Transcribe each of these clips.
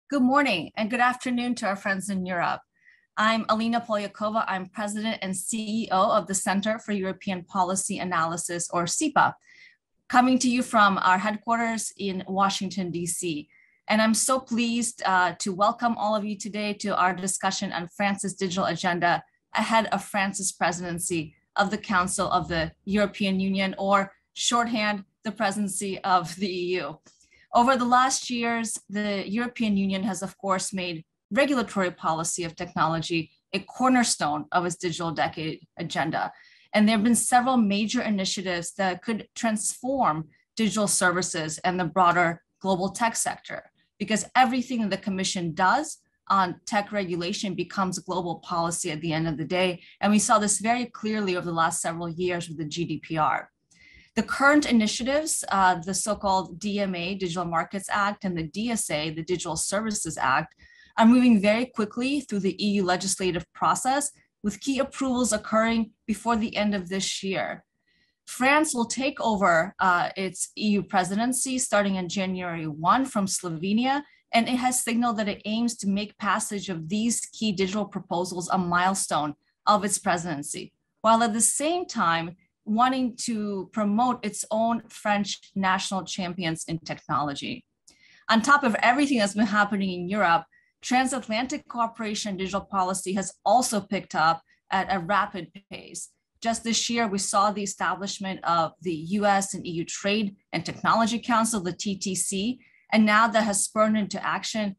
Good morning and good afternoon to our friends in Europe. I'm Alina Polyakova. I'm President and CEO of the Center for European Policy Analysis, or CEPA, coming to you from our headquarters in Washington, D.C. And I'm so pleased to welcome all of you today to our discussion on France's digital agenda ahead of France's presidency of the Council of the European Union, or shorthand, the presidency of the EU. Over the last years, the European Union has, of course, made regulatory policy of technology a cornerstone of its digital decade agenda. And there have been several major initiatives that could transform digital services and the broader global tech sector, because everything that the Commission does on tech regulation becomes global policy at the end of the day. And we saw this very clearly over the last several years with the GDPR. The current initiatives, the so-called DMA, Digital Markets Act, and the DSA, the Digital Services Act, are moving very quickly through the EU legislative process, with key approvals occurring before the end of this year. France will take over its EU presidency starting on January 1 from Slovenia, and it has signaled that it aims to make passage of these key digital proposals a milestone of its presidency, while at the same time wanting to promote its own French national champions in technology. On top of everything that's been happening in Europe, transatlantic cooperation in digital policy has also picked up at a rapid pace. Just this year, we saw the establishment of the US and EU Trade and Technology Council, the TTC, and now that has spurred into action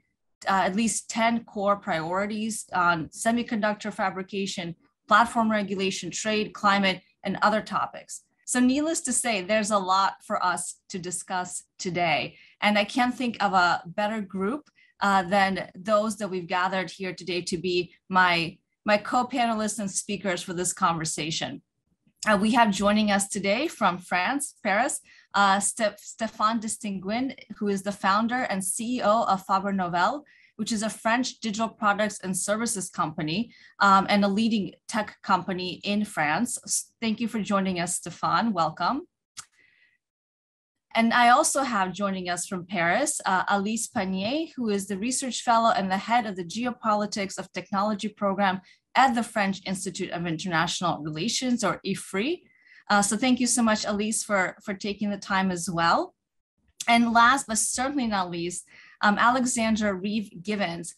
at least 10 core priorities on semiconductor fabrication, platform regulation, trade, climate, and other topics. So needless to say, there's a lot for us to discuss today. And I can't think of a better group than those that we've gathered here today to be my co-panelists and speakers for this conversation. We have joining us today from France, Paris, Stéphane Distinguin, who is the founder and CEO of Faber Novel, which is a French digital products and services company and a leading tech company in France. Thank you for joining us, Stéphane. Welcome. And I also have joining us from Paris, Alice Panier, who is the research fellow and the head of the Geopolitics of Technology program at the French Institute of International Relations, or IFRI. So thank you so much, Alice, for taking the time as well. And last, but certainly not least, Alexandra Reeve-Givens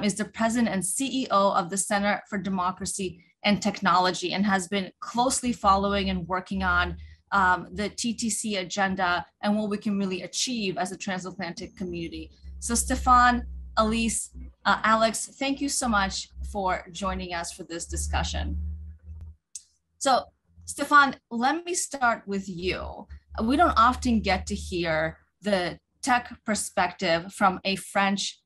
is the president and CEO of the Center for Democracy and Technology, and has been closely following and working on the TTC agenda and what we can really achieve as a transatlantic community. So Stéphane, Alice, Alex, thank you so much for joining us for this discussion. So Stéphane, let me start with you. We don't often get to hear the tech perspective from a French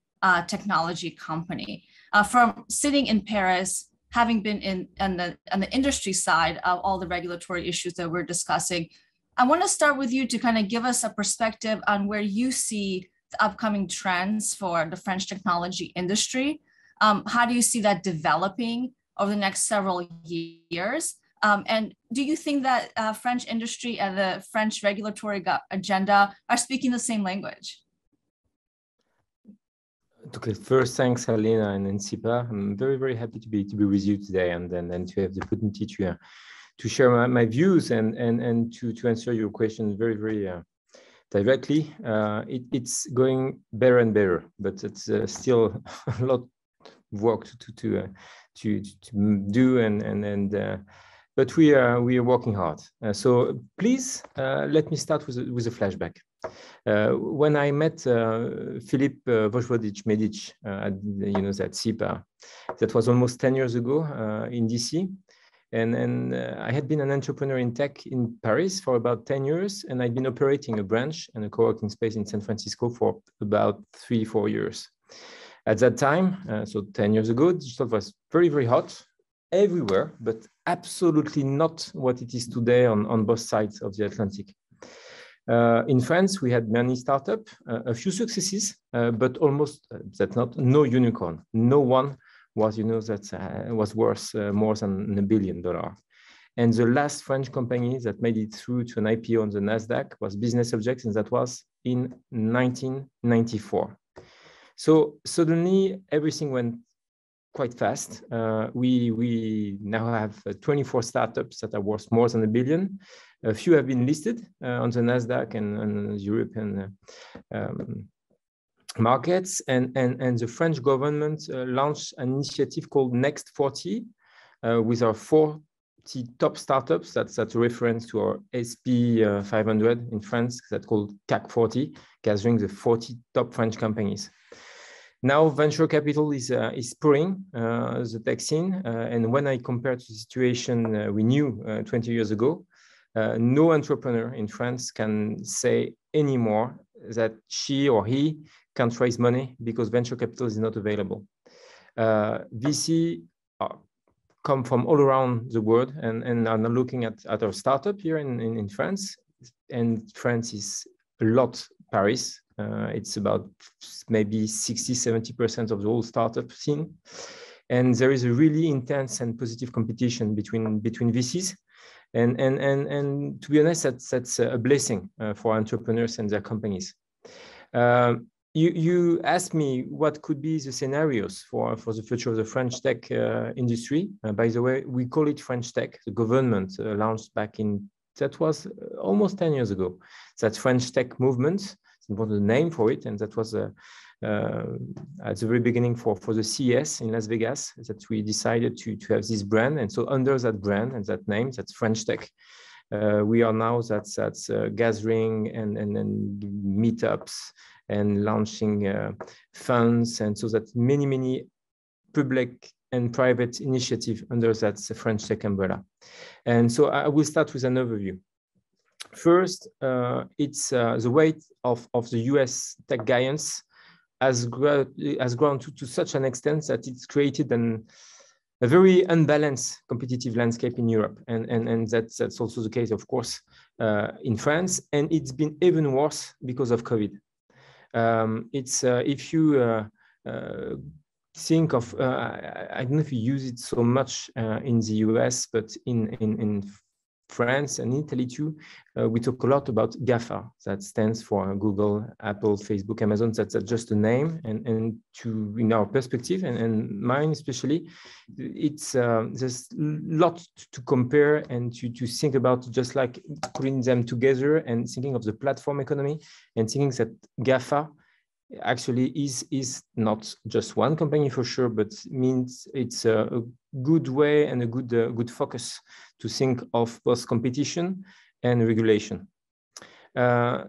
technology company. From sitting in Paris, having been on the industry side of all the regulatory issues that we're discussing, I want to start with you to kind of give us a perspective on where you see the upcoming trends for the French technology industry. How do you see that developing over the next several years? And do you think that French industry and the French regulatory agenda are speaking the same language? Okay, first, thanks, Alina and CEPA. I'm very, very happy to be with you today, and to have the opportunity to share my views and to answer your questions very, very directly. It's going better and better, but it's still a lot of work to do, but we are working hard. So please let me start with a flashback. When I met Philippe Voivodich-Medic at CEPA, that was almost 10 years ago in DC. And I had been an entrepreneur in tech in Paris for about 10 years, and I'd been operating a branch and a co-working space in San Francisco for about 3-4 years. At that time, so 10 years ago, digital was very, very hot everywhere, but absolutely not what it is today on both sides of the Atlantic. In France, we had many startups, a few successes, but almost no unicorn. No one was, that was worth more than $1 billion. And the last French company that made it through to an IPO on the Nasdaq was Business Objects, and that was in 1994. So suddenly everything went quite fast. We now have 24 startups that are worth more than $1 billion. A few have been listed on the NASDAQ and European markets. And the French government launched an initiative called Next 40 with our 40 top startups. That's a reference to our SP 500 in France, that's called CAC 40, gathering the 40 top French companies. Now venture capital is pouring the tech scene. And when I compare to the situation we knew 20 years ago, no entrepreneur in France can say anymore that she or he can't raise money because venture capital is not available. VC come from all around the world and are now looking at our startup here in France. And France is a lot Paris. It's about maybe 60-70% of the whole startup scene. And there is a really intense and positive competition between VCs. And to be honest, that's a blessing for entrepreneurs and their companies. You asked me what could be the scenarios for the future of the French tech industry. By the way, we call it French tech. The government launched back that was almost 10 years ago. That's French tech movement. Was the name for it, and that was at the very beginning for the CES in Las Vegas that we decided to have this brand. And so under that brand and that name, that's French Tech, we are now that's gathering and meetups and launching funds, and so that many public and private initiative under that French Tech umbrella. And so I will start with an overview. First, it's the weight of the US tech giants has grown to such an extent that it's created a very unbalanced competitive landscape in Europe. And that's also the case, of course, in France. And it's been even worse because of COVID. If you think of, I don't know if you use it so much in the US, but in France and Italy too, we talk a lot about GAFA. That stands for Google, Apple, Facebook, Amazon. That's just a name. And to in our perspective and mine especially, it's there's a lot to compare and to think about, just like putting them together and thinking of the platform economy and thinking that GAFA actually is not just one company for sure, but means it's a good way and a good focus to think of both competition and regulation. If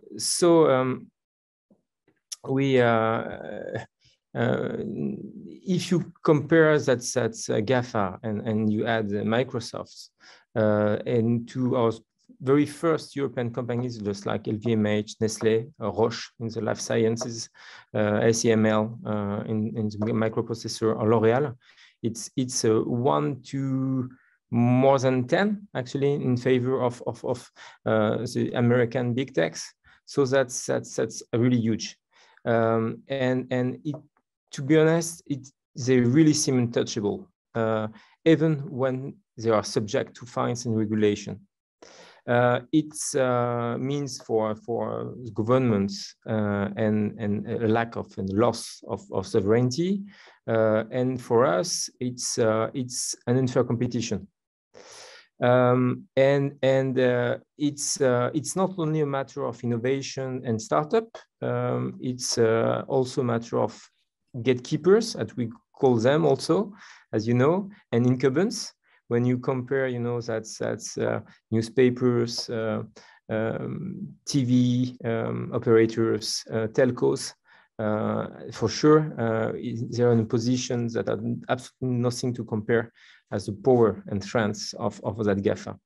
you compare that's GAFA and you add Microsoft and to our very first European companies, just like LVMH, Nestlé, Roche in the life sciences, ASML in the microprocessor, or L'Oréal, it's 1 to more than 10 actually in favor of the American big techs. So that's really huge. And it, to be honest, they really seem untouchable, even when they are subject to fines and regulation. It means for governments and a lack of and loss of sovereignty, and for us, it's an unfair competition. It's not only a matter of innovation and startup. It's also a matter of gatekeepers, as we call them, also, as you know, and incumbents. When you compare, you know, that's newspapers, TV operators, telcos, for sure, they're in positions that are absolutely nothing to compare as the power and strength of that GAFA.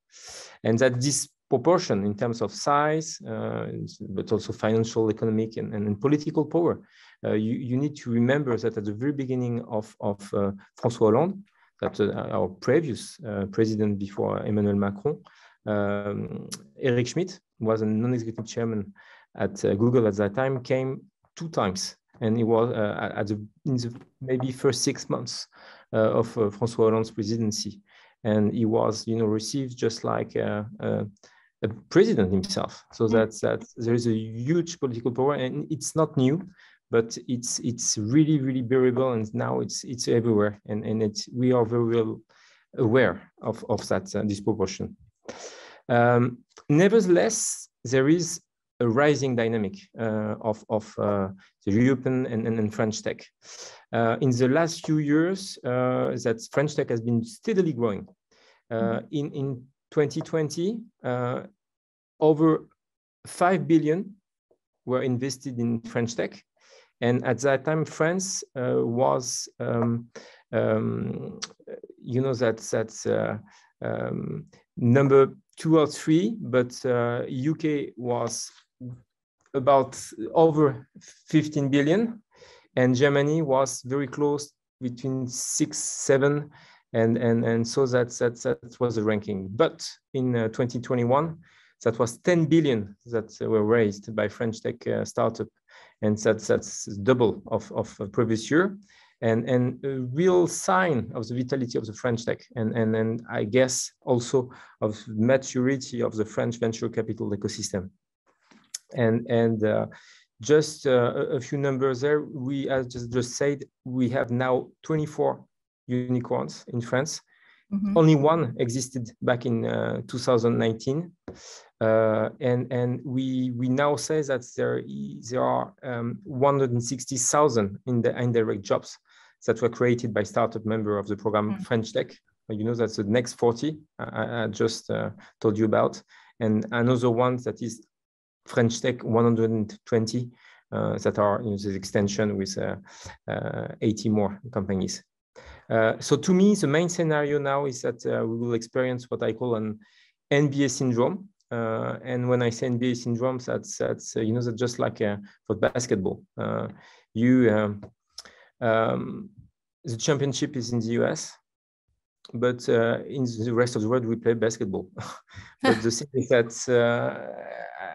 And that disproportion in terms of size, but also financial, economic, and political power. You need to remember that at the very beginning of François Hollande, that our previous president before Emmanuel Macron, Eric Schmidt was a non-executive chairman at Google at that time, came 2 times. And he was in the maybe first 6 months of François Hollande's presidency. And he was, you know, received just like a president himself. So that there is a huge political power, and it's not new. but it's really, really bearable, and now it's everywhere, and we are very well aware of that disproportion. Nevertheless, there is a rising dynamic of the European and French tech. In the last few years, that French tech has been steadily growing. In 2020, over 5 billion were invested in French tech. And at that time, France was, that's number 2 or 3, but UK was about over 15 billion, and Germany was very close, between 6, 7, and so that was the ranking. But in 2021, that was 10 billion that were raised by French tech startup, and that's double of previous year, and a real sign of the vitality of the French tech, and I guess also of maturity of the French venture capital ecosystem. And just a few numbers there. We, as just said, we have now 24 unicorns in France. Only one existed back in 2019. And we now say that there are 160,000 in the indirect jobs that were created by startup member of the program French Tech. You know, that's the next 40 I just told you about, and another one that is French Tech 120 that are the extension with 80 more companies. So to me, the main scenario now is that we will experience what I call an NBA syndrome. And when I say NBA syndrome, that's that's just like for basketball. The championship is in the US, but in the rest of the world we play basketball. But the thing is that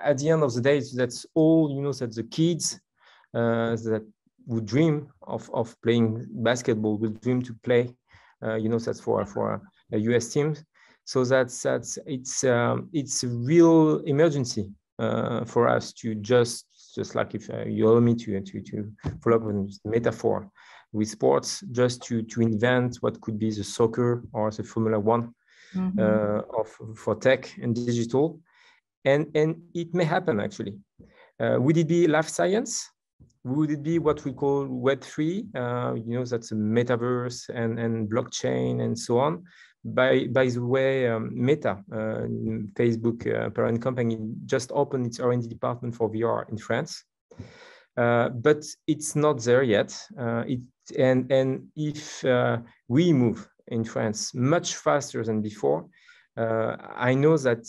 at the end of the day, that's all that the kids that would dream of playing basketball will dream to play. That's for a US team. So that's it's a real emergency for us to just like, if you allow me to follow up on the metaphor with sports, just to invent what could be the soccer or the Formula One for tech and digital, and it may happen actually. Would it be life science? Would it be what we call Web3? That's a metaverse and blockchain and so on. By the way, Meta, Facebook parent company, just opened its R&D department for VR in France, but it's not there yet. And if we move in France much faster than before, I know that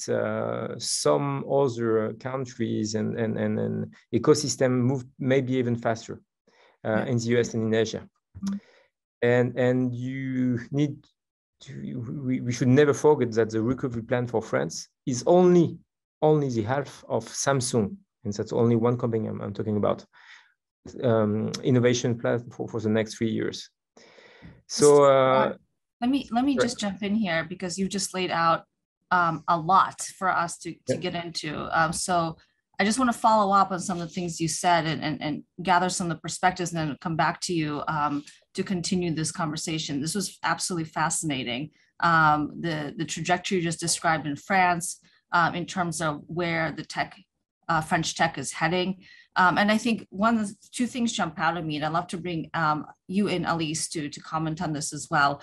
some other countries and ecosystem move maybe even faster in the US and in Asia. And you need we should never forget that the recovery plan for France is only the half of Samsung, and that's only one company I'm talking about. Innovation plan for the next 3 years. So let me just jump in here, because you just laid out a lot for us to get into. So I just want to follow up on some of the things you said and gather some of the perspectives, and then come back to you to continue this conversation. This was absolutely fascinating. The trajectory you just described in France, in terms of where the French tech is heading. And I think two things jump out at me, and I'd love to bring you in, Elise, to comment on this as well.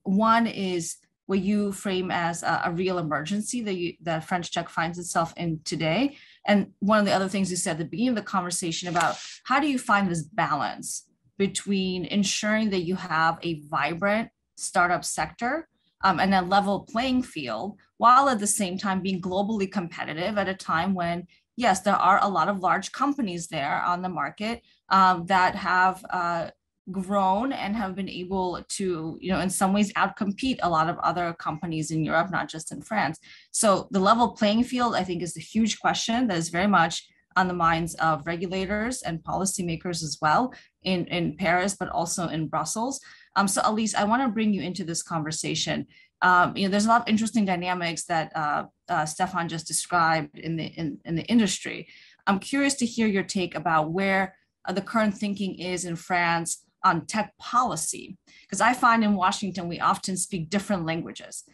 One is what you frame as a real emergency that French tech finds itself in today. And one of the other things you said at the beginning of the conversation about how do you find this balance between ensuring that you have a vibrant startup sector and a level playing field, while at the same time being globally competitive at a time when, yes, there are a lot of large companies there on the market that have grown and have been able to, in some ways outcompete a lot of other companies in Europe, not just in France. So the level playing field, I think, is a huge question that is very much on the minds of regulators and policymakers as well in Paris, but also in Brussels. So Elise, I want to bring you into this conversation. There's a lot of interesting dynamics that Stefan just described in the industry. I'm curious to hear your take about where the current thinking is in France on tech policy. Because I find in Washington, we often speak different languages.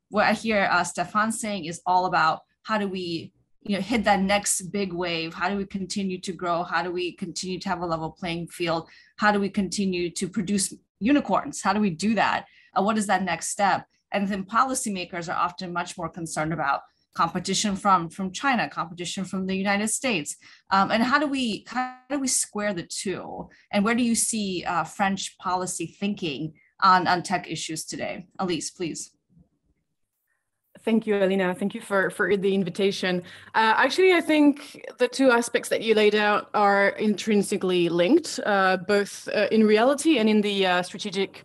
What I hear Stefan saying is all about how do we hit that next big wave? How do we continue to grow? How do we continue to have a level playing field? How do we continue to produce unicorns? How do we do that? What is that next step? And then policymakers are often much more concerned about competition from China, competition from the United States. And how do we square the two? And where do you see French policy thinking on tech issues today? Elise, please. Thank you, Alina. Thank you for the invitation. Actually, I think the two aspects that you laid out are intrinsically linked, both in reality and in the strategic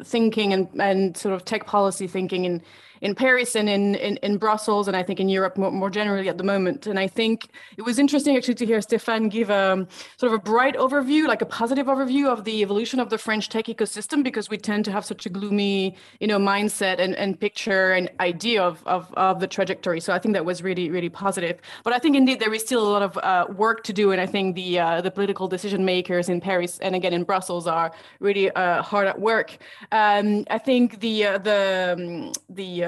thinking and sort of tech policy thinking in Paris and in Brussels, and I think in Europe more generally at the moment. And I think it was interesting actually to hear Stefan give a sort of a bright overview, like a positive overview of the evolution of the French tech ecosystem, because we tend to have such a gloomy, mindset and picture and idea of the trajectory. So I think that was really, really positive. But I think indeed there is still a lot of work to do, and I think the political decision makers in Paris and again in Brussels are really hard at work. I think the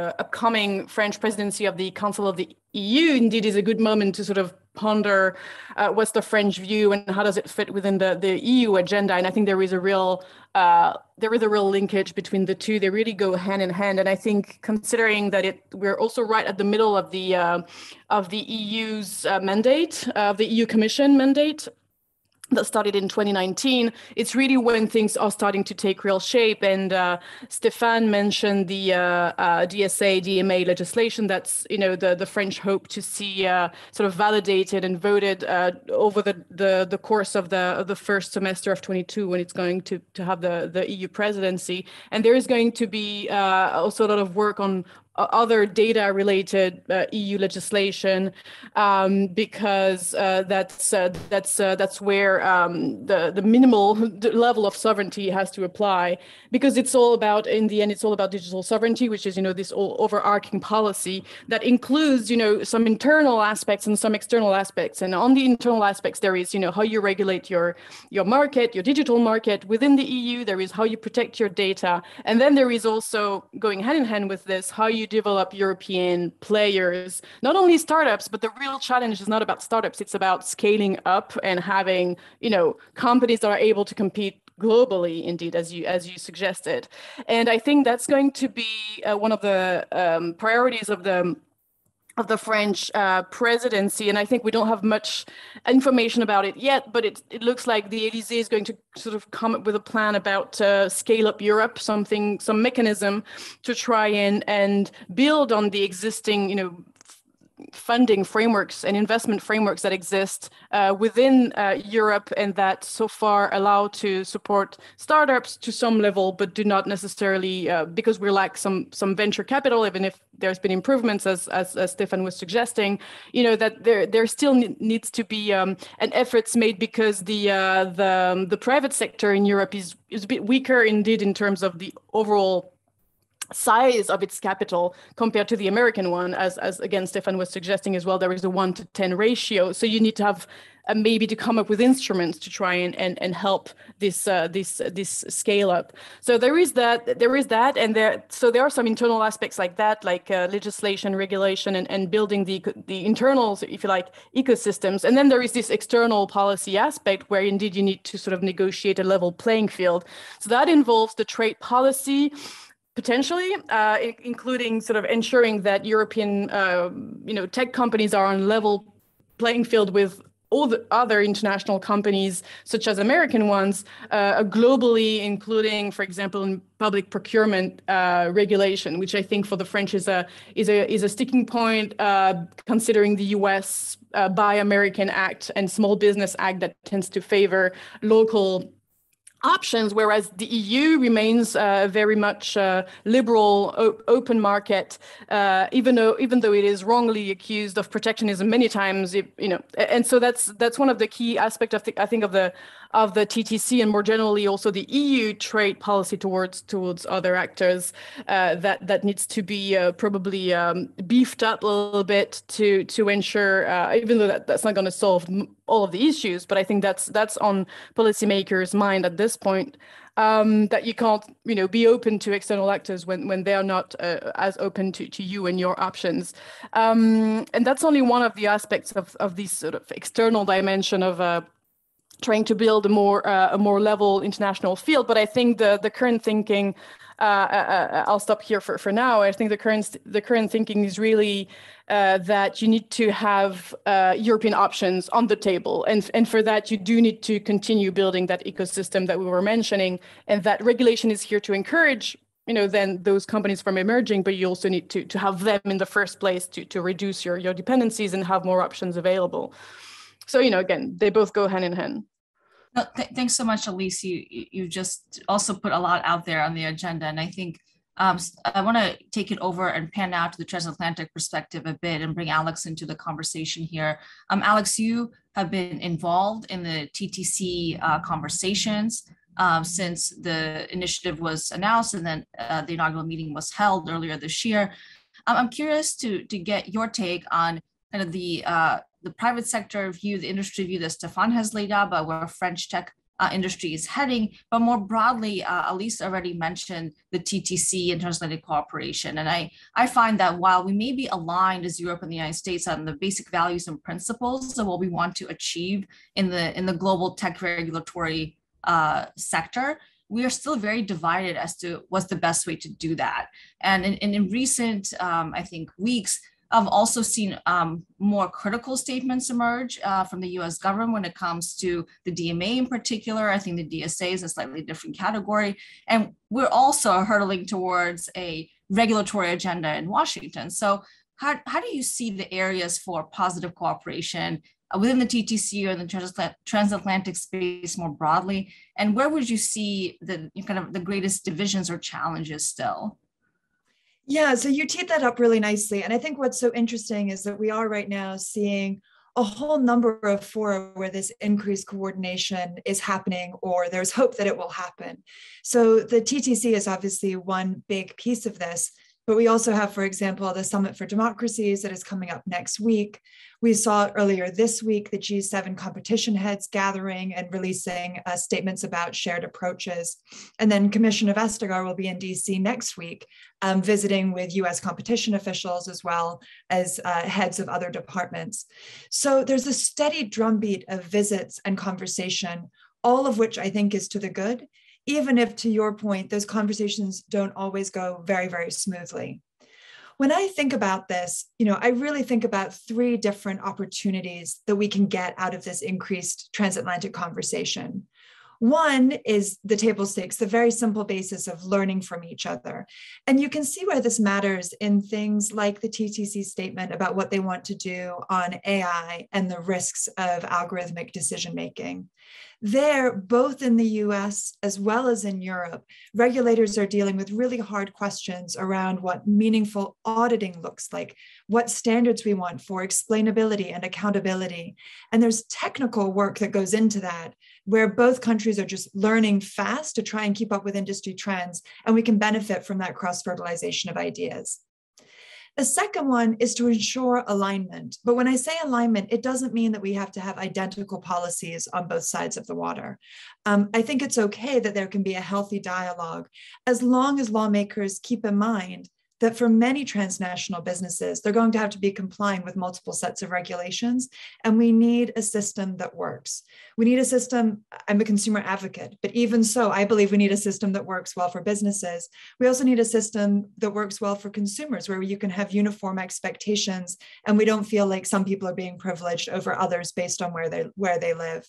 upcoming French presidency of the Council of the EU indeed is a good moment to sort of ponder what's the French view and how does it fit within the EU agenda. And I think there is a real linkage between the two. They really go hand in hand. And I think considering that we're also right at the middle of the EU's mandate, of the EU Commission mandate, that started in 2019, it's really when things are starting to take real shape. And Stefan mentioned the DSA, DMA legislation that's, the French hope to see sort of validated and voted over the course of the first semester of 22, when it's going to have the EU presidency. And there is going to be also a lot of work on other data-related EU legislation, because that's where the minimal level of sovereignty has to apply, because it's all about, in the end, it's all about digital sovereignty, which is this overarching policy that includes some internal aspects and some external aspects. And on the internal aspects, there is how you regulate your market, your digital market within the EU. There is how you protect your data, and then there is also, going hand in hand with this, how you develop European players, not only startups, but the real challenge is not about startups. It's about scaling up and having, companies that are able to compete globally, indeed, as you suggested. And I think that's going to be one of the priorities of the French presidency. And I think we don't have much information about it yet, but it looks like the Élysée is going to sort of come up with a plan about scale up Europe, some mechanism to try and build on the existing, funding frameworks and investment frameworks that exist within Europe, and that so far allow to support startups to some level, but do not necessarily, because we lack some venture capital, even if there's been improvements, as Stefan was suggesting, that there still needs to be an efforts made, because the private sector in Europe is a bit weaker indeed in terms of the overall size of its capital compared to the American one, as again Stefan was suggesting as well. There is a 1-to-10 ratio, so you need to have maybe to come up with instruments to try and help this scale up. So there is that, and there are some internal aspects like that, like legislation, regulation, and building the internals, if you like, ecosystems. And then there is this external policy aspect where indeed you need to sort of negotiate a level playing field. So that involves the trade policy, potentially, including sort of ensuring that European, tech companies are on level playing field with all the other international companies, such as American ones, globally, including, for example, in public procurement regulation, which I think for the French is a sticking point, considering the U.S. Buy American Act and Small Business Act that tends to favor local options, whereas the EU remains very much liberal, open market, even though it is wrongly accused of protectionism many times. And so that's one of the key aspects of the TTC, and more generally also the EU trade policy towards other actors that needs to be probably beefed up a little bit to ensure, even though that's not going to solve all of the issues, but I think that's on policymakers' mind at this point, that you can't, be open to external actors when they are not as open to you and your options. And that's only one of the aspects of this sort of external dimension of trying to build a more level international field. But I think the current thinking, I'll stop here for now. I think the current thinking is really that you need to have European options on the table, and for that you do need to continue building that ecosystem that we were mentioning, and that regulation is here to encourage then those companies from emerging, but you also need to have them in the first place to reduce your dependencies and have more options available. So, again, they both go hand in hand. No, thanks so much, Elise. You just also put a lot out there on the agenda. And I think I want to take it over and pan out to the transatlantic perspective a bit and bring Alex into the conversation here. Alex, you have been involved in the TTC conversations since the initiative was announced and then the inaugural meeting was held earlier this year. I'm curious to get your take on kind of the private sector view, the industry view that Stefan has laid out about where French tech industry is heading, but more broadly, Elise already mentioned the TTC and transatlantic cooperation. And I find that while we may be aligned as Europe and the United States on the basic values and principles of what we want to achieve in the global tech regulatory sector, we are still very divided as to what's the best way to do that. And in recent, I think, weeks, I've also seen more critical statements emerge from the US government when it comes to the DMA in particular. I think the DSA is a slightly different category. And we're also hurtling towards a regulatory agenda in Washington. So how do you see the areas for positive cooperation within the TTC or the transatlantic space more broadly? And where would you see the kind of the greatest divisions or challenges still? Yeah, so you teed that up really nicely. And I think what's so interesting is that we are right now seeing a whole number of fora where this increased coordination is happening, or there's hope that it will happen. So the TTC is obviously one big piece of this, but we also have, for example, the Summit for Democracies that is coming up next week. We saw earlier this week the G7 competition heads gathering and releasing statements about shared approaches. And then Commissioner Vestager will be in DC next week, visiting with US competition officials as well as heads of other departments. So there's a steady drumbeat of visits and conversation, all of which I think is to the good, even if, to your point, those conversations don't always go very, very smoothly. When I think about this, I really think about three different opportunities that we can get out of this increased transatlantic conversation. One is the table stakes, the very simple basis of learning from each other. And you can see why this matters in things like the TTC statement about what they want to do on AI and the risks of algorithmic decision-making. There, both in the US as well as in Europe, regulators are dealing with really hard questions around what meaningful auditing looks like, what standards we want for explainability and accountability. And there's technical work that goes into that, where both countries are just learning fast to try and keep up with industry trends, and we can benefit from that cross-fertilization of ideas. The second one is to ensure alignment. But when I say alignment, it doesn't mean that we have to have identical policies on both sides of the water. I think it's okay that there can be a healthy dialogue, as long as lawmakers keep in mind that for many transnational businesses, they're going to have to be complying with multiple sets of regulations, and we need a system that works. We need a system, I'm a consumer advocate, but even so, I believe we need a system that works well for businesses. We also need a system that works well for consumers, where you can have uniform expectations, and we don't feel like some people are being privileged over others based on where they live.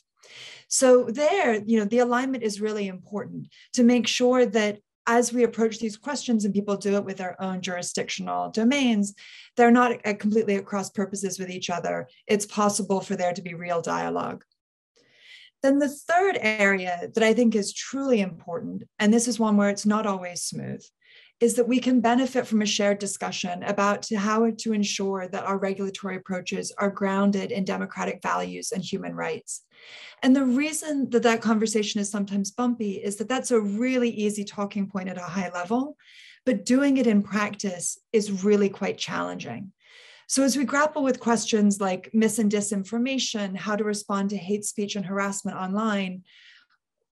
So there, the alignment is really important to make sure that as we approach these questions and people do it with their own jurisdictional domains, they're not completely at cross purposes with each other. It's possible for there to be real dialogue. Then the third area that I think is truly important, and this is one where it's not always smooth, is that we can benefit from a shared discussion about how to ensure that our regulatory approaches are grounded in democratic values and human rights. And the reason that that conversation is sometimes bumpy is that that's a really easy talking point at a high level, but doing it in practice is really quite challenging. So as we grapple with questions like mis and disinformation, how to respond to hate speech and harassment online,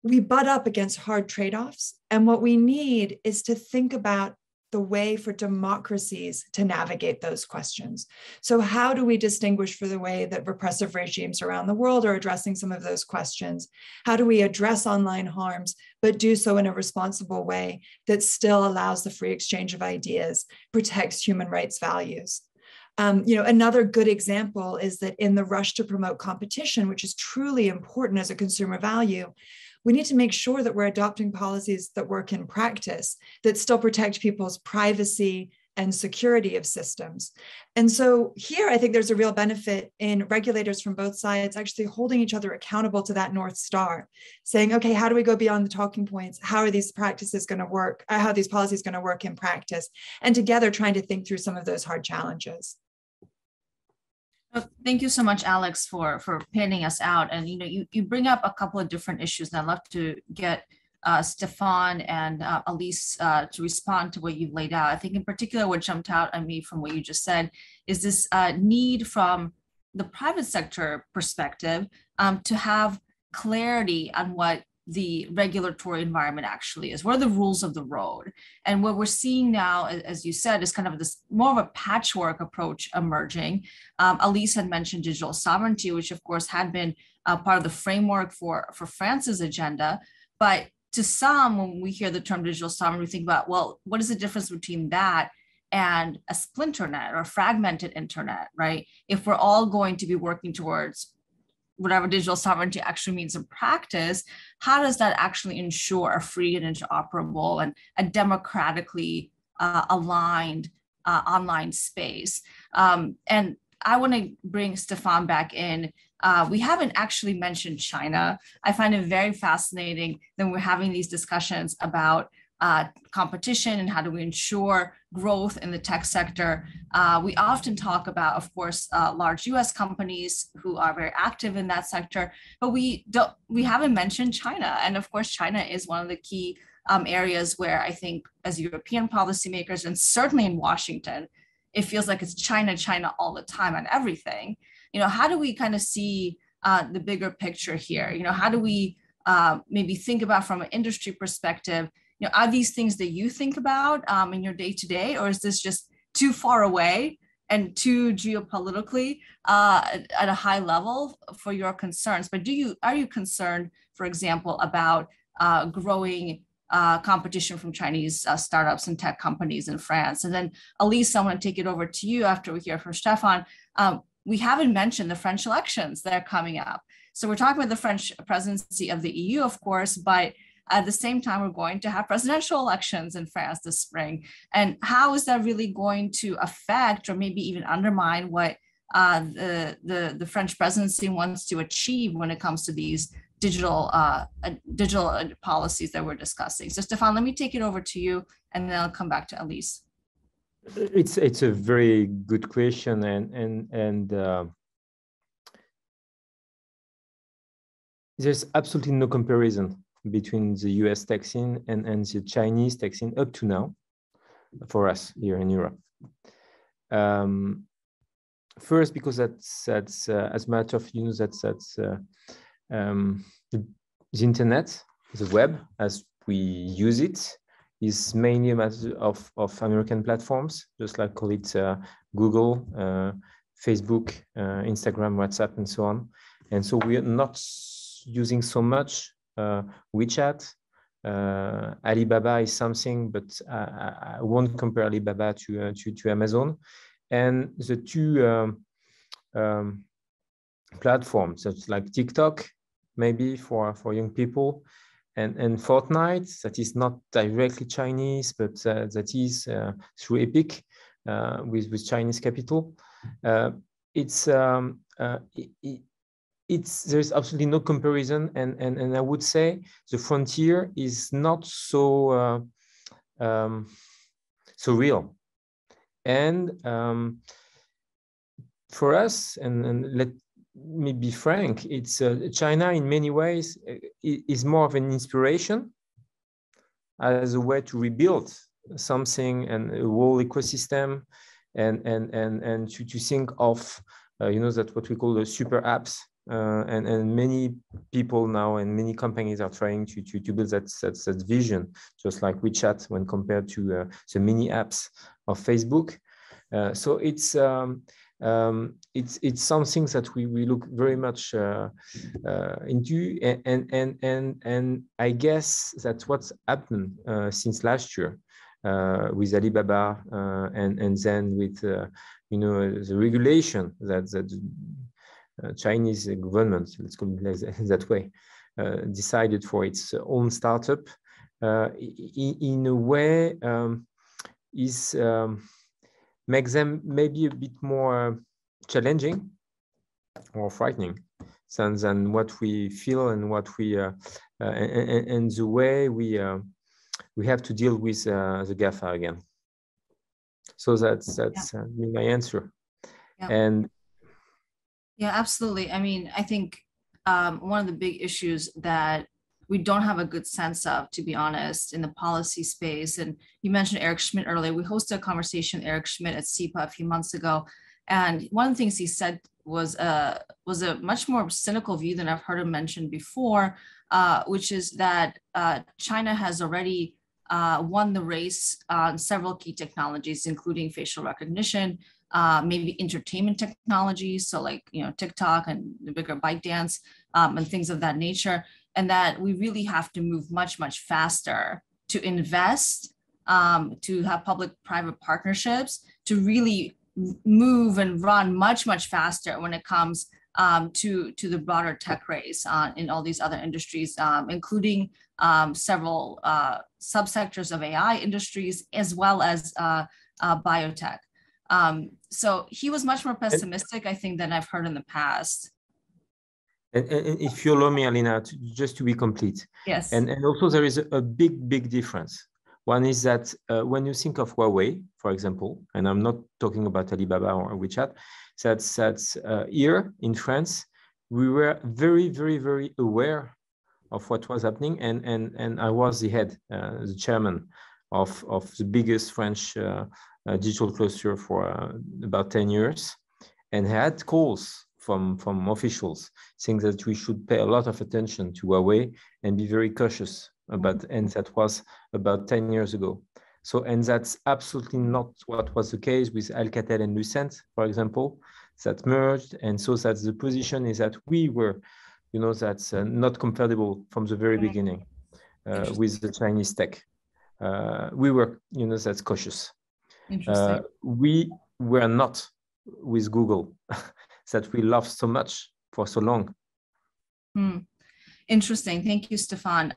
we butt up against hard trade-offs. And what we need is to think about the way for democracies to navigate those questions. So how do we distinguish for the way that repressive regimes around the world are addressing some of those questions? How do we address online harms, but do so in a responsible way that still allows the free exchange of ideas, protects human rights values? Another good example is that in the rush to promote competition, which is truly important as a consumer value, we need to make sure that we're adopting policies that work in practice, that still protect people's privacy and security of systems. And so here, I think there's a real benefit in regulators from both sides actually holding each other accountable to that North Star, saying, okay, how do we go beyond the talking points? How are these practices going to work? How are these policies going to work in practice? And together trying to think through some of those hard challenges. Well, thank you so much, Alex, for pinning us out. And you bring up a couple of different issues, and I'd love to get Stefan and Elise to respond to what you've laid out. I think in particular what jumped out at me from what you just said is this need from the private sector perspective to have clarity on what the regulatory environment actually is. What are the rules of the road? And what we're seeing now, as you said, is kind of this more of a patchwork approach emerging. Elise had mentioned digital sovereignty, which of course had been part of the framework for France's agenda. But to some, when we hear the term digital sovereignty, we think about, well, what is the difference between that and a splinter net or fragmented internet, right? If we're all going to be working towards whatever digital sovereignty actually means in practice, how does that actually ensure a free and interoperable and a democratically aligned online space? And I want to bring Stefan back in. We haven't actually mentioned China. I find it very fascinating that we're having these discussions about competition and how do we ensure growth in the tech sector. We often talk about, of course, large US companies who are very active in that sector, but we haven't mentioned China. And of course, China is one of the key areas where I think as European policymakers, and certainly in Washington, it feels like it's China, China all the time on everything. How do we kind of see the bigger picture here? How do we maybe think about from an industry perspective, are these things that you think about in your day-to-day, or is this just too far away and too geopolitically at a high level for your concerns? But are you concerned, for example, about growing competition from Chinese startups and tech companies in France? And then Elise, I want to take it over to you after we hear from Stefan. We haven't mentioned the French elections that are coming up. So we're talking about the French presidency of the EU, of course, but at the same time, we're going to have presidential elections in France this spring. And how is that really going to affect or maybe even undermine what the French presidency wants to achieve when it comes to these digital policies that we're discussing? So Stefan, let me take it over to you, and then I'll come back to Elise. It's a very good question, and there's absolutely no comparison between the US tech scene and the Chinese tech scene up to now for us here in Europe. First, because that's as a matter of the internet, the web as we use it, is mainly a matter of American platforms, just like call it Google, Facebook, Instagram, WhatsApp, and so on. And so we are not using so much WeChat. Alibaba is something, but I won't compare Alibaba to Amazon. And the two platforms, that's like TikTok, maybe for young people, and Fortnite, that is not directly Chinese, but that is through Epic with Chinese capital. There's absolutely no comparison, and I would say the frontier is not so real. And for us, and let me be frank, it's China in many ways is more of an inspiration as a way to rebuild something and a whole ecosystem and to think of that what we call the super apps, and many people now and many companies are trying to build that vision, just like WeChat when compared to the mini apps of Facebook. So it's something that we look very much into, and I guess that's what's happened since last year with Alibaba, and then with the regulation that Chinese government, let's call it that way, decided for its own startup. In a way, makes them maybe a bit more challenging or frightening than what we feel and what we and the way we have to deal with the GAFA again. So that's my answer. Yeah. And yeah, absolutely. I mean, I think one of the big issues that we don't have a good sense of, to be honest, in the policy space. And you mentioned Eric Schmidt earlier. We hosted a conversation with Eric Schmidt at SIPA a few months ago. And one of the things he said was a much more cynical view than I've heard him mention before, which is that China has already won the race on several key technologies, including facial recognition, maybe entertainment technologies, so like TikTok and the bigger ByteDance and things of that nature, and that we really have to move much faster to invest, to have public-private partnerships, to really move and run much faster when it comes to the broader tech race in all these other industries, including several subsectors of AI industries, as well as biotech. So he was much more pessimistic, I think, than I've heard in the past. And if you allow me, Alina, just to be complete. Yes. And also there is a big difference. One is that when you think of Huawei, for example, and I'm not talking about Alibaba or WeChat, that's here in France, we were very aware of what was happening, and I was the chairman of the biggest French digital cluster for about 10 years, and had calls from officials saying that we should pay a lot of attention to Huawei and be very cautious about, and that was about 10 years ago. So, and that's absolutely not what was the case with Alcatel and Lucent, for example, that merged. And so that's the position is that we were, that's not compatible from the very beginning with the Chinese tech. We were, that's cautious. We were not with Google that we loved so much for so long. Interesting. Thank you, Stefan.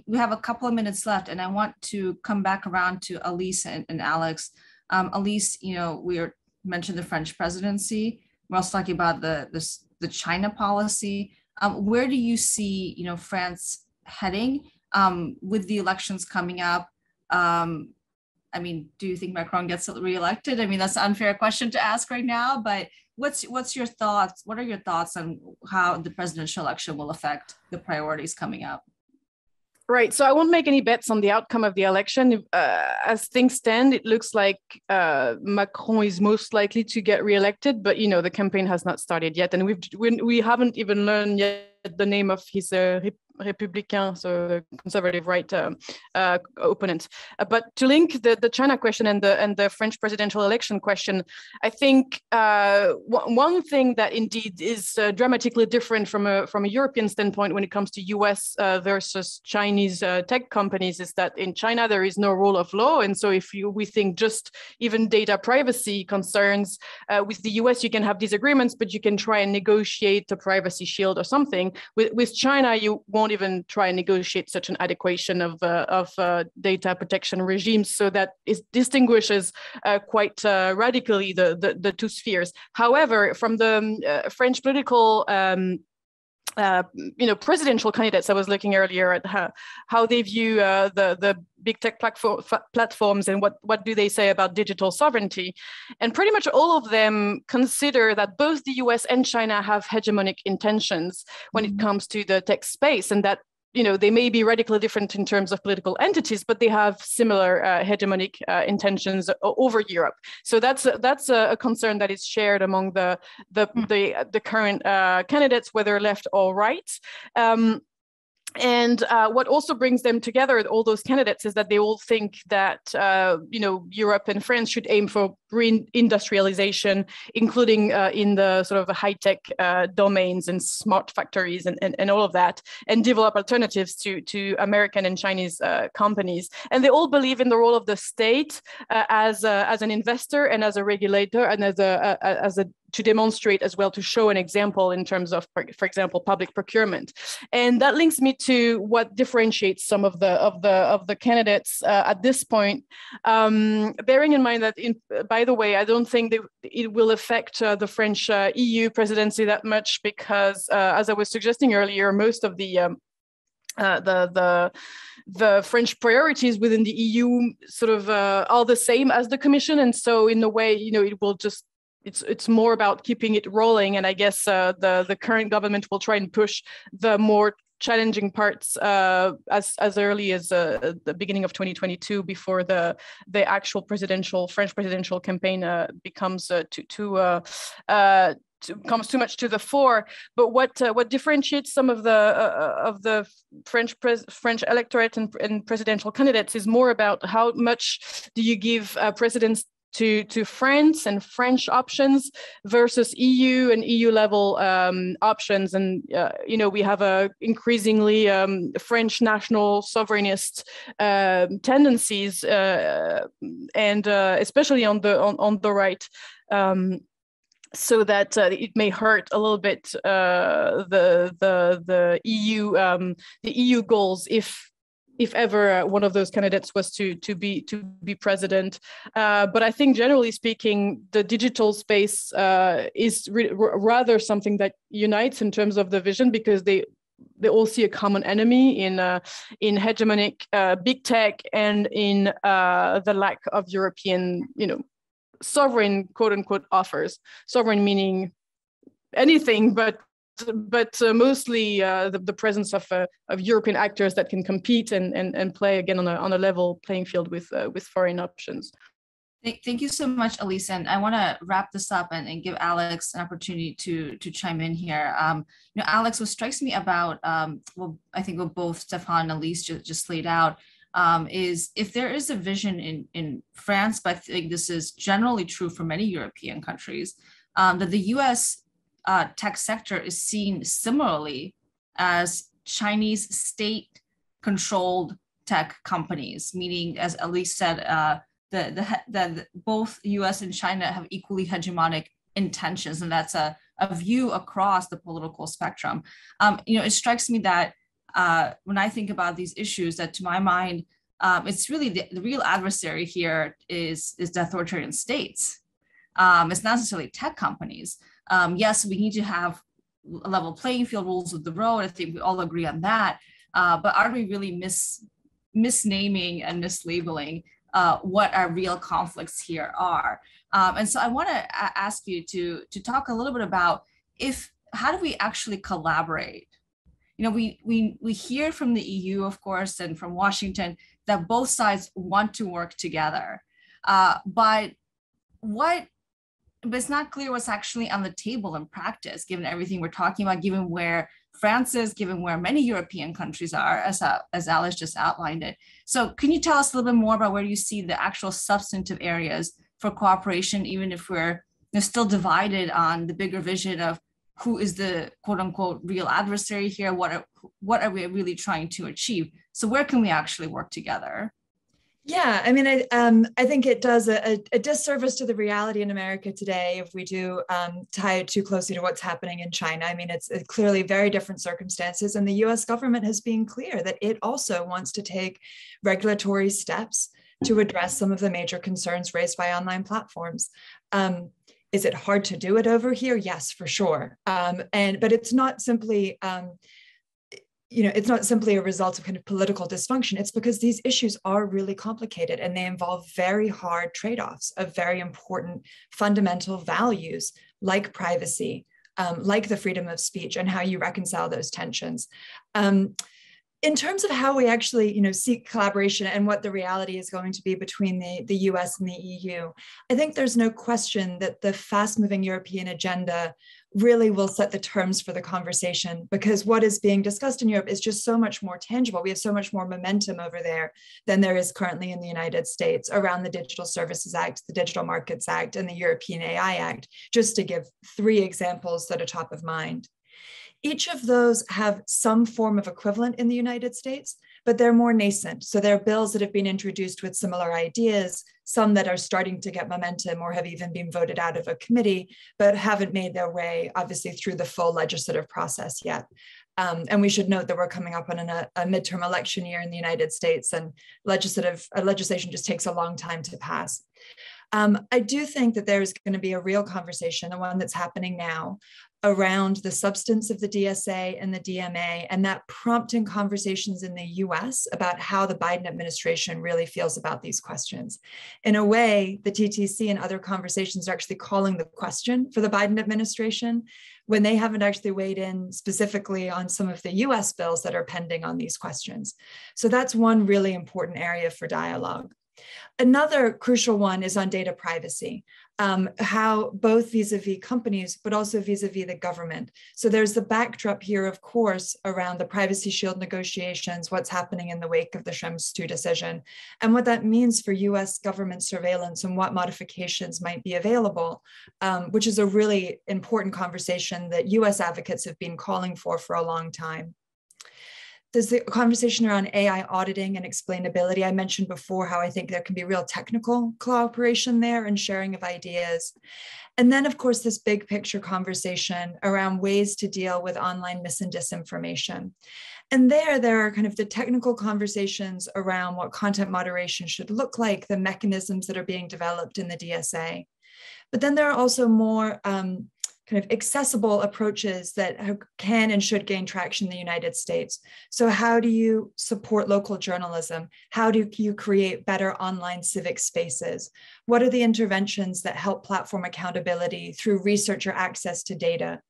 We have a couple of minutes left, and I want to come back around to Elise and Alex. Elise, we mentioned the French presidency. We're also talking about the China policy. Where do you see, France heading with the elections coming up? I mean, do you think Macron gets reelected? I mean, that's an unfair question to ask right now, but what's your thoughts? What are your thoughts on how the presidential election will affect the priorities coming up? Right. So I won't make any bets on the outcome of the election. As things stand, it looks like Macron is most likely to get reelected, but the campaign has not started yet, and we haven't even learned yet the name of his Républicain, so the conservative right opponent. But to link the China question and the French presidential election question, I think one thing that indeed is dramatically different from a European standpoint when it comes to US versus Chinese tech companies is that in China there is no rule of law, and so if we think just even data privacy concerns, with the US you can have disagreements, but you can try and negotiate a privacy shield or something. With China, you won't even try and negotiate such an adequation of data protection regimes, so that it distinguishes quite radically the two spheres. However, from the French political presidential candidates, I was looking earlier at how they view the big tech platforms and what do they say about digital sovereignty. And pretty much all of them consider that both the US and China have hegemonic intentions when it comes to the tech space, and that they may be radically different in terms of political entities, but they have similar hegemonic intentions over Europe. So that's a concern that is shared among the current candidates, whether left or right. And what also brings them together, all those candidates, is that they all think that Europe and France should aim for reindustrialization, including in the sort of high-tech domains and smart factories and all of that, and develop alternatives to American and Chinese companies. And they all believe in the role of the state as an investor and as a regulator and as a to demonstrate as well, to show an example in terms of, for example, public procurement. And that links me to what differentiates some of the candidates at this point, bearing in mind that, by the way, I don't think that it will affect the French EU presidency that much, because as I was suggesting earlier, most of the French priorities within the EU sort of are the same as the Commission. And so in a way, it will just, it's more about keeping it rolling. And I guess the current government will try and push the more challenging parts as early as the beginning of 2022, before the actual French presidential campaign becomes comes too much to the fore. But what differentiates some of the French electorate and presidential candidates is more about how much do you give precedence to France and French options versus EU and EU level options. And we have a increasingly French national sovereignist tendencies, and especially on the right. So that it may hurt a little bit the EU goals if ever one of those candidates was to be president. But I think generally speaking, the digital space is rather something that unites in terms of the vision, because they all see a common enemy in hegemonic big tech and in the lack of European, sovereign quote unquote offers. Sovereign meaning anything, but mostly the presence of European actors that can compete and play again on a level playing field with foreign options. Thank you so much, Elise. And I want to wrap this up and give Alex an opportunity to chime in here. Alex, what strikes me about I think what both Stefan and Elise just laid out is, if there is a vision in France, but I think this is generally true for many European countries, that the U.S. Tech sector is seen similarly as Chinese state-controlled tech companies, meaning, as Elise said, that both U.S. and China have equally hegemonic intentions, and that's a view across the political spectrum. It strikes me that when I think about these issues, that to my mind, it's really the real adversary here is the authoritarian states. It's not necessarily tech companies. Yes, we need to have a level playing field, rules of the road. I think we all agree on that. But are we really misnaming and mislabeling what our real conflicts here are? And so I want to ask you to talk a little bit about how do we actually collaborate? We hear from the EU, of course, and from Washington that both sides want to work together, but it's not clear what's actually on the table in practice, given everything we're talking about, given where France is, given where many European countries are, as Alice just outlined it. So can you tell us a little bit more about where you see the actual substantive areas for cooperation, even if we're still divided on the bigger vision of who is the quote unquote real adversary here? What are we really trying to achieve? So where can we actually work together? Yeah, I mean, I think it does a disservice to the reality in America today if we do tie it too closely to what's happening in China. I mean, it's clearly very different circumstances, and the US government has been clear that it also wants to take regulatory steps to address some of the major concerns raised by online platforms. Is it hard to do it over here? Yes, for sure. But it's not simply it's not simply a result of kind of political dysfunction. It's because these issues are really complicated and they involve very hard trade-offs of very important fundamental values like privacy, like the freedom of speech, and how you reconcile those tensions. In terms of how we actually, seek collaboration and what the reality is going to be between the US and the EU, I think there's no question that the fast-moving European agenda really will set the terms for the conversation, because what is being discussed in Europe is just so much more tangible. We have so much more momentum over there than there is currently in the United States around the Digital Services Act, the Digital Markets Act, and the European AI Act, just to give 3 examples that are top of mind. Each of those have some form of equivalent in the United States, but they're more nascent. So there are bills that have been introduced with similar ideas, some that are starting to get momentum or have even been voted out of a committee, but haven't made their way, obviously, through the full legislative process yet. And we should note that we're coming up on a midterm election year in the United States, and legislation just takes a long time to pass. I do think that there's going to be a real conversation, the one that's happening now, around the substance of the DSA and the DMA, and that prompting conversations in the US about how the Biden administration really feels about these questions. In a way, the TTC and other conversations are actually calling the question for the Biden administration when they haven't actually weighed in specifically on some of the US bills that are pending on these questions. So that's one really important area for dialogue. Another crucial one is on data privacy, how both vis-a-vis companies, but also vis-a-vis the government. So there's the backdrop here, of course, around the Privacy Shield negotiations, what's happening in the wake of the Schrems II decision, and what that means for US government surveillance and what modifications might be available, which is a really important conversation that US advocates have been calling for a long time. There's the conversation around AI auditing and explainability. I mentioned before how I think there can be real technical cooperation there and sharing of ideas. And then, of course, this big picture conversation around ways to deal with online mis and disinformation. And there are kind of the technical conversations around what content moderation should look like, the mechanisms that are being developed in the DSA. But then there are also more kind of accessible approaches that can and should gain traction in the United States. So how do you support local journalism? How do you create better online civic spaces? What are the interventions that help platform accountability through research or access to data?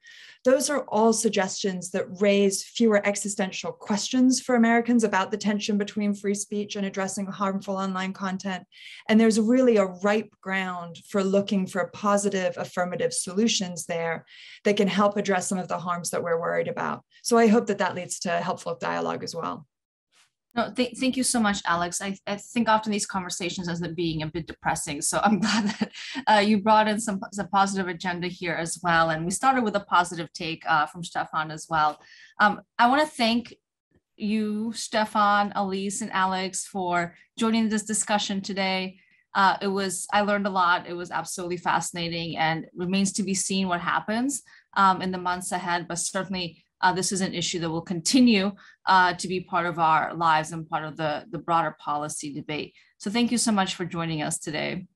Those are all suggestions that raise fewer existential questions for Americans about the tension between free speech and addressing harmful online content. And there's really a ripe ground for looking for positive, affirmative solutions there that can help address some of the harms that we're worried about. So I hope that that leads to helpful dialogue as well. No, thank you so much, Alex. I think often these conversations ends up being a bit depressing. So I'm glad that you brought in some positive agenda here as well. And we started with a positive take from Stefan as well. I want to thank you, Stefan, Elise, and Alex for joining this discussion today. I learned a lot. It was absolutely fascinating, and remains to be seen what happens in the months ahead, but certainly this is an issue that will continue to be part of our lives and part of the broader policy debate. So thank you so much for joining us today.